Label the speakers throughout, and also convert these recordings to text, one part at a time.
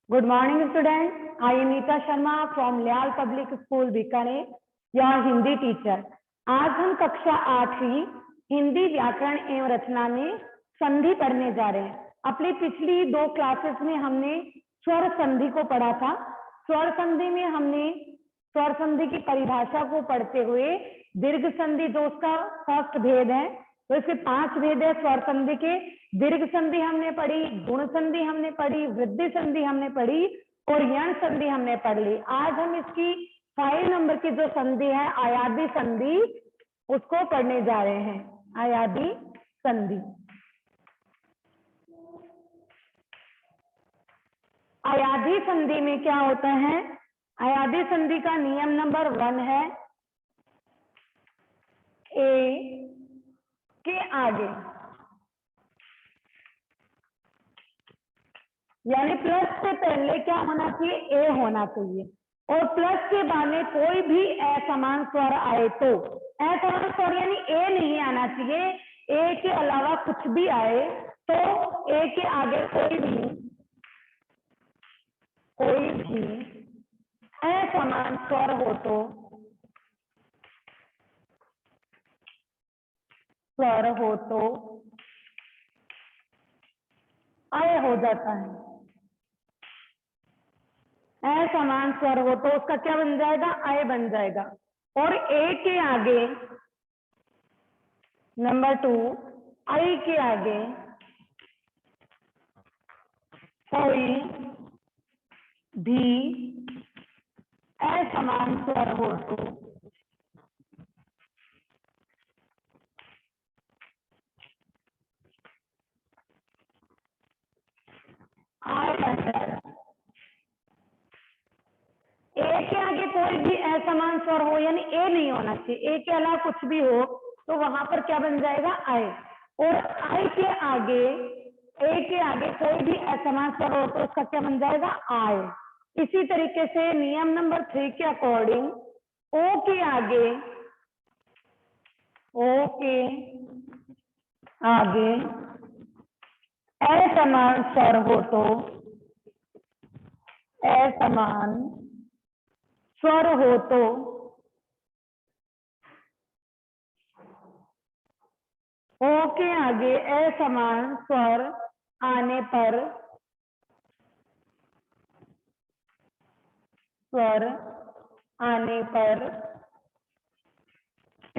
Speaker 1: Good morning, students. I am Neeta Sharma from Lyall Public School, Bikaner, your Hindi teacher. आज हम कक्षा 8वीं हिंदी व्याकरण एवं रचना में संधि पढ़ने जा रहे हैं। अपनी पिछली दो क्लासेस में हमने स्वर संधि को पढ़ा था। स्वर संधि में हमने स्वर संधि की परिभाषा को पढ़ते हुए दीर्घ संधि जो उसका फर्स्ट भेद है, तो इसके 5 भेद है स्वर संधि के। दीर्घ संधि हमने पढ़ी, गुण संधि हमने पढ़ी, वृद्धि संधि हमने पढ़ी और यण संधि हमने पढ़ ली। आज हम इसकी 5 नंबर की जो संधि है आयादी संधि, उसको पढ़ने जा रहे हैं। आयादी संधि। आयादी संधि में क्या होता है? आयादी संधि का नियम नंबर 1 है ए के आगे, यानी प्लस से पहले क्या होना चाहिए? ए होना चाहिए। और प्लस के बाद में कोई भी असमान स्वर आए तो, असमान स्वर यानी ए नहीं आना चाहिए। ए के अलावा कुछ भी आए तो ए के आगे कोई भी असमान स्वर हो तो अय हो जाता है। असमान स्वर हो तो उसका क्या बन जाएगा? अय बन जाएगा। और ए के आगे नंबर 2, आई के आगे कोई भी असमान स्वर हो तो आय बन जाएगा। ए के आगे कोई भी असमान स्वर हो यानी ए नहीं होना चाहिए, ए के अलावा कुछ भी हो तो वहां पर क्या बन जाएगा? आय। और आई के आगे, ए के आगे कोई भी असमान स्वर हो तो उसका क्या बन जाएगा? आय। इसी तरीके से नियम नंबर 3 के अकॉर्डिंग ओ के आगे असमान स्वर हो तो ओ के आगे असमान स्वर आने पर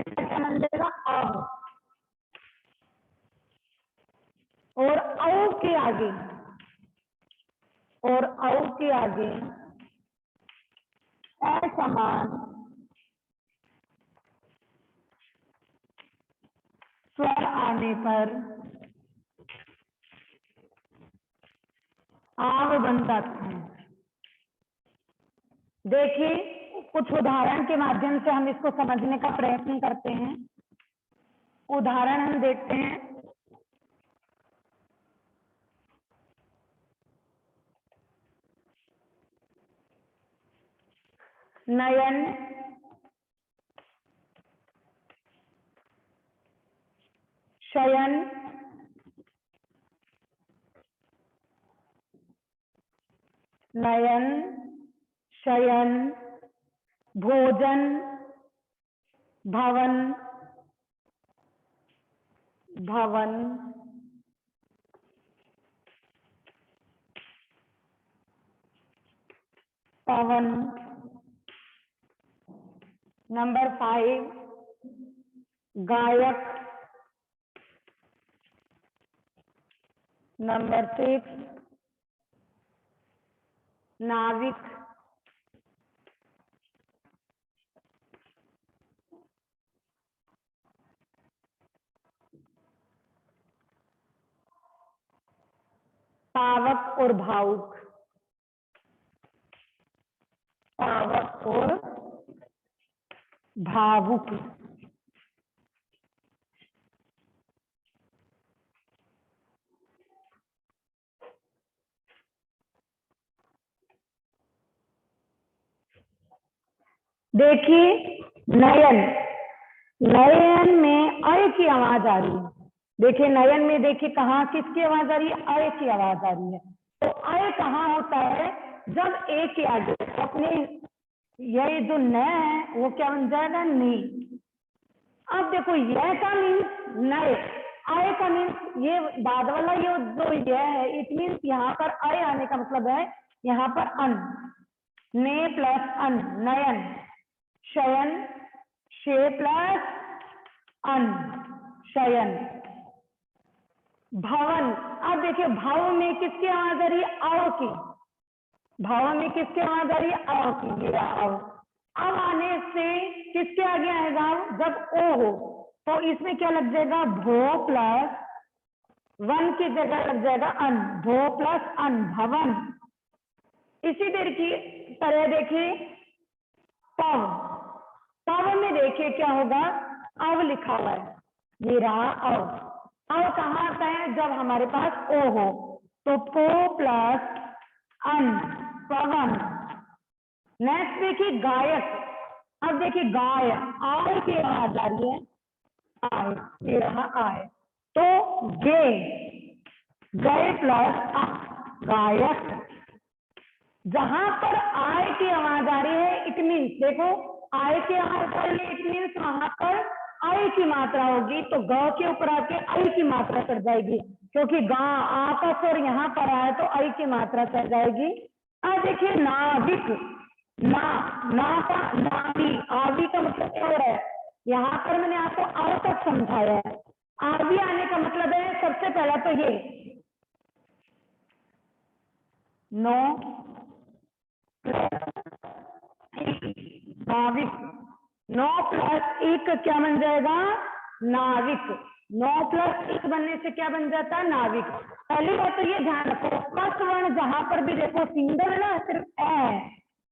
Speaker 1: क्या बन जाएगा? अब। और औ के आगे असमान स्वर आने पर आव बन जाता है। देखिए, कुछ उदाहरण के माध्यम से हम इसको समझने का प्रयत्न करते हैं। उदाहरण हम देखते हैं। नयन, शयन, भोजन, भवन, पवन। नंबर 5 गायक। नंबर 6 नाविक। पावक और भावुक। देखिए, नयन में अय की आवाज आ रही है। देखिए नयन में, देखिए कहाँ किसकी आवाज आ रही है? अय की आवाज आ रही है। तो अय कहाँ होता है? जब ए के आगे अपने ये जो न है वो क्या बन जाएगा? नी। अब देखो यह का मीन्स नए, आय का मीन्स ये बाद वाला ये जो यह है, इट मीन्स यहाँ पर आय आने का मतलब है यहाँ पर अन, ने प्लस अन, नयन, शयन, शे प्लस अन, शयन, भवन। अब देखिए भाव में किसकी आवाज आ रही है? अव की। भाव में किसकी आवाज आ रही है? अव की, मेरा अव। अब आने से किसके आगे आएगा? जब ओ हो तो इसमें क्या लग जाएगा? भो प्लस वन की जगह लग जाएगा अन, भो प्लस अन, भवन। इसी तरह देखिए पव, पव में देखिए क्या होगा? अव लिखा हुआ है, ये रहा अव। अव कहाँ आता है? जब हमारे पास ओ हो, तो पो प्लस अन, पवन। नेक्स्ट देखिए गायक। अब देखिए गाय, आय की आवाज आ रही है, आय, ये रहा आय, तो गे, गए प्लस आ, गायक। जहां पर आय की आवाज आ रही है इट मीन्स, देखो आय की आवाज आ रही है इट मीन्स वहां पर आई की मात्रा होगी, तो ग के ऊपर आके आई की मात्रा चढ़ जाएगी, क्योंकि गा आ का स्वर यहाँ पर आया तो आई की मात्रा चढ़ जाएगी। अब देखिए नाविक, ना, ना का नावी, आवी का मतलब और है, यहाँ पर मैंने आपको आव तक समझाया है। आवी आने का मतलब है सबसे पहला तो ये नो, नाविक, 9 प्लस 1 क्या बन जाएगा? नाविक। 9 प्लस 1 बनने से क्या बन जाता है? नाविक। पहली बात तो ये ध्यान रखो, फर्स्ट वर्ण जहां पर भी देखो सिंगल है ना, सिर्फ ए है,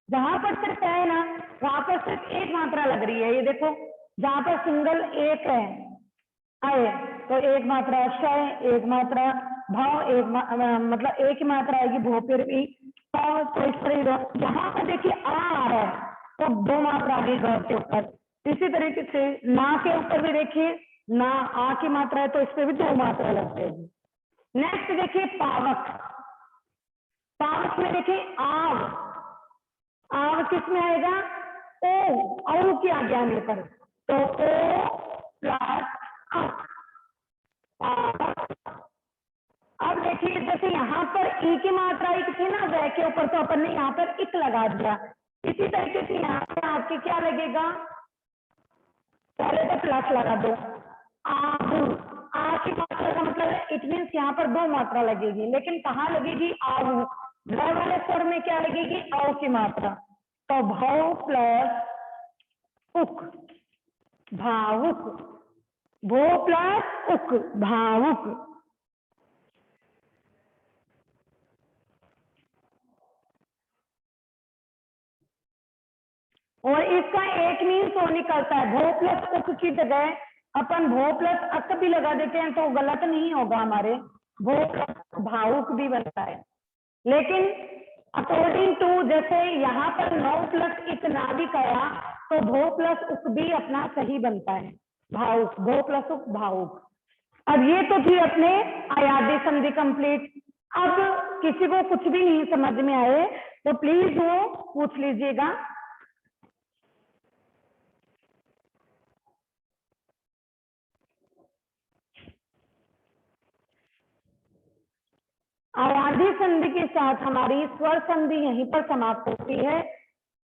Speaker 1: जहां पर सिर्फ ए है ना वहां पर सिर्फ एक मात्रा लग रही है। ये देखो जहां पर सिंगल एक है आए तो एक मात्रा शय, एक मात्रा भाव, एक मतलब एक ही मात्रा आएगी भो, फिर भी तो इस तरह यहाँ पर देखिए आ है तो 2 मात्रा आ गई ग के ऊपर। इसी तरीके से ना के ऊपर भी देखिए ना, आ की मात्रा है तो इस पर भी 2 मात्रा लग जाएगी। नेक्स्ट देखिए पावक। पावक में देखिए आव, आव किस में आएगा? ओ, औ की आगे आने पर, तो ओ प्लस अब देखिए जैसे यहाँ पर ई की मात्रा एक थी ना वे के ऊपर, तो अपन ने यहाँ पर इक लगा दिया। इसी तरीके से यहाँ पर आपके क्या लगेगा? पहले तो प्लस लगा दो, आब, आ की मात्रा का मतलब है इट मीन्स यहाँ पर 2 मात्रा लगेगी, लेकिन कहाँ लगेगी? आव। व वाले स्वर में क्या लगेगी? औ की मात्रा, तो भव प्लस उक, भावुक, भो प्लस उक, भावुक। और इसका एक मीन्स वो निकलता है, भो प्लस उक की जगह अपन भो प्लस अक भी लगा देते हैं तो गलत नहीं होगा, हमारे भो प्लस भावुक भी बनता है। लेकिन अकॉर्डिंग टू जैसे यहाँ पर 9 प्लस इक नाविक आया तो भो प्लस उक भी अपना सही बनता है, भावुक, भो प्लस उक भावुक। अब ये तो थी अपने अयादी संधि कंप्लीट। अब किसी को कुछ भी नहीं समझ में आए तो प्लीज वो पूछ लीजिएगा। अयादी संधि के साथ हमारी स्वर संधि यहीं पर समाप्त होती है।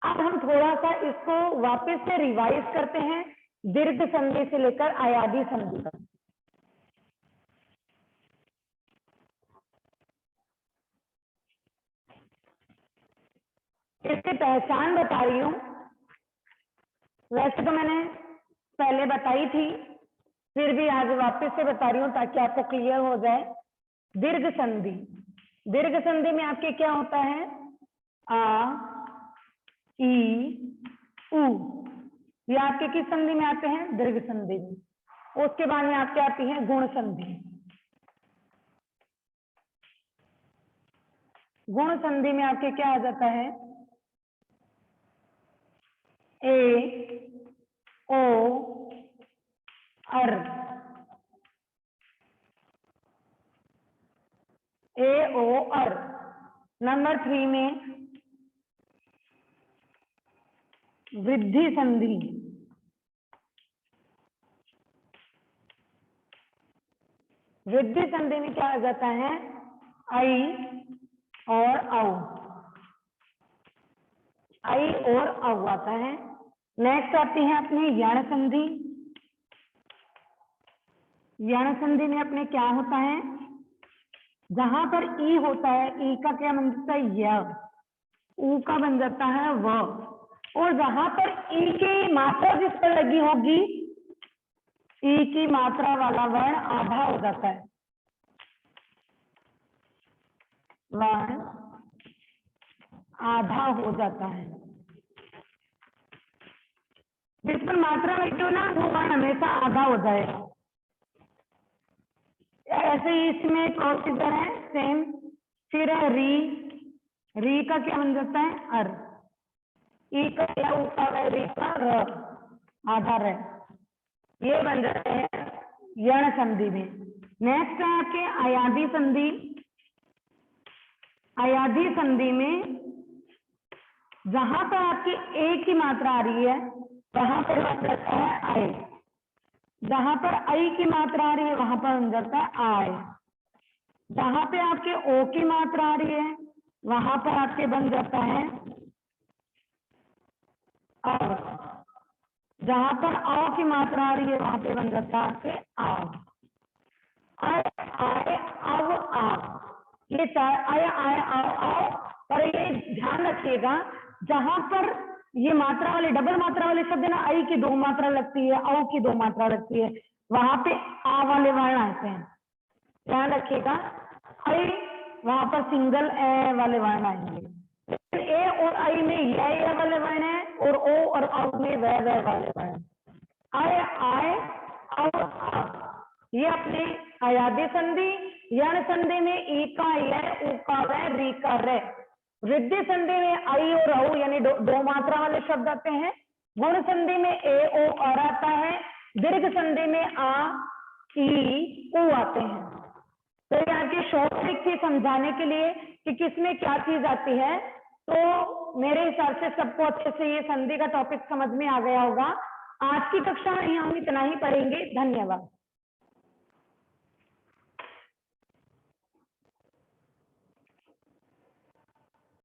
Speaker 1: अब हम थोड़ा सा इसको वापस से रिवाइज करते हैं दीर्घ संधि से लेकर अयादी संधि तक। इसकी पहचान बता रही हूं, वैसे तो मैंने पहले बताई थी, फिर भी आज वापस से बता रही हूं ताकि आपको क्लियर हो जाए। दीर्घ संधि, दीर्घ संधि में आपके क्या होता है? आ, ई, उ, ये आपके किस संधि में आते हैं? दीर्घ संधि में। उसके बाद में आपके आती है गुण संधि। गुण संधि में आपके क्या आ जाता है? ए, ओ, अर, ए, ओ, अर। नंबर 3 में वृद्धि संधि। वृद्धि संधि में क्या आ जाता है, आई और औ, आई और औ आता है। नेक्स्ट आती है अपनी यण संधि। यण संधि में अपने क्या होता है, जहां पर ई होता है, ई का क्या बन जाता है, य, ऊ का बन जाता है व, और जहां पर ई की मात्रा जिस पर लगी होगी, ई की मात्रा वाला वर्ण आधा हो जाता है, वर्ण आधा हो जाता है। जिस पर मात्रा लगी हो ना, वो वर्ण हमेशा आधा हो जाएगा। ऐसे ही इसमें प्रोसीजर है सेम। फिर है री, री का क्या बन जाता है, अर, ई का क्या ऊपर है, री का र, आधार है, ये बन जाते हैं यण संधि में। नेक्स्ट है आपके अयाधि संधि। अयाधि संधि में जहां पर आपकी ए की मात्रा आ रही है, वहां पर बन जाता है आय, जहां पर आई की मात्रा आ रही है, वहां पर बन जाता है आय, जहां पे आपके ओ की मात्रा आ रही है, वहां पर आपके बन जाता है और, जहां पर औ की मात्रा आ रही है, वहां पे बन जाता है आपके आव। आय आय अव आव, ये चार आय आय आव आव। पर ये ध्यान रखिएगा, जहां पर ये मात्रा वाले, डबल मात्रा वाले शब्द है ना, आई की 2 मात्रा लगती है, औ की 2 मात्रा लगती है, वहां पे आ वाले वर्ण आते हैं, ध्यान रखिएगा। आई वहां पर सिंगल ए वाले वर्ण आएंगे। ए और आई में ये वाले वर्ण है, और ओ और औ में वह वाले वर्ण। आय आय औ आ, ये अपने अयाधि संधि। यण संधि में ई का य, ऊ का व, री का र। वृद्धि संधि में आई और औ यानी 2 मात्रा वाले शब्द आते हैं। गुण संधि में ए ओ और आता है। दीर्घ संधि में आ ई ऊ आते हैं। तो यहाँ के शॉर्ट ट्रिक थी समझाने के लिए कि किसमें क्या चीज आती है। तो मेरे हिसाब से सबको अच्छे से ये संधि का टॉपिक समझ में आ गया होगा। आज की कक्षा में हम इतना ही पढ़ेंगे। धन्यवाद।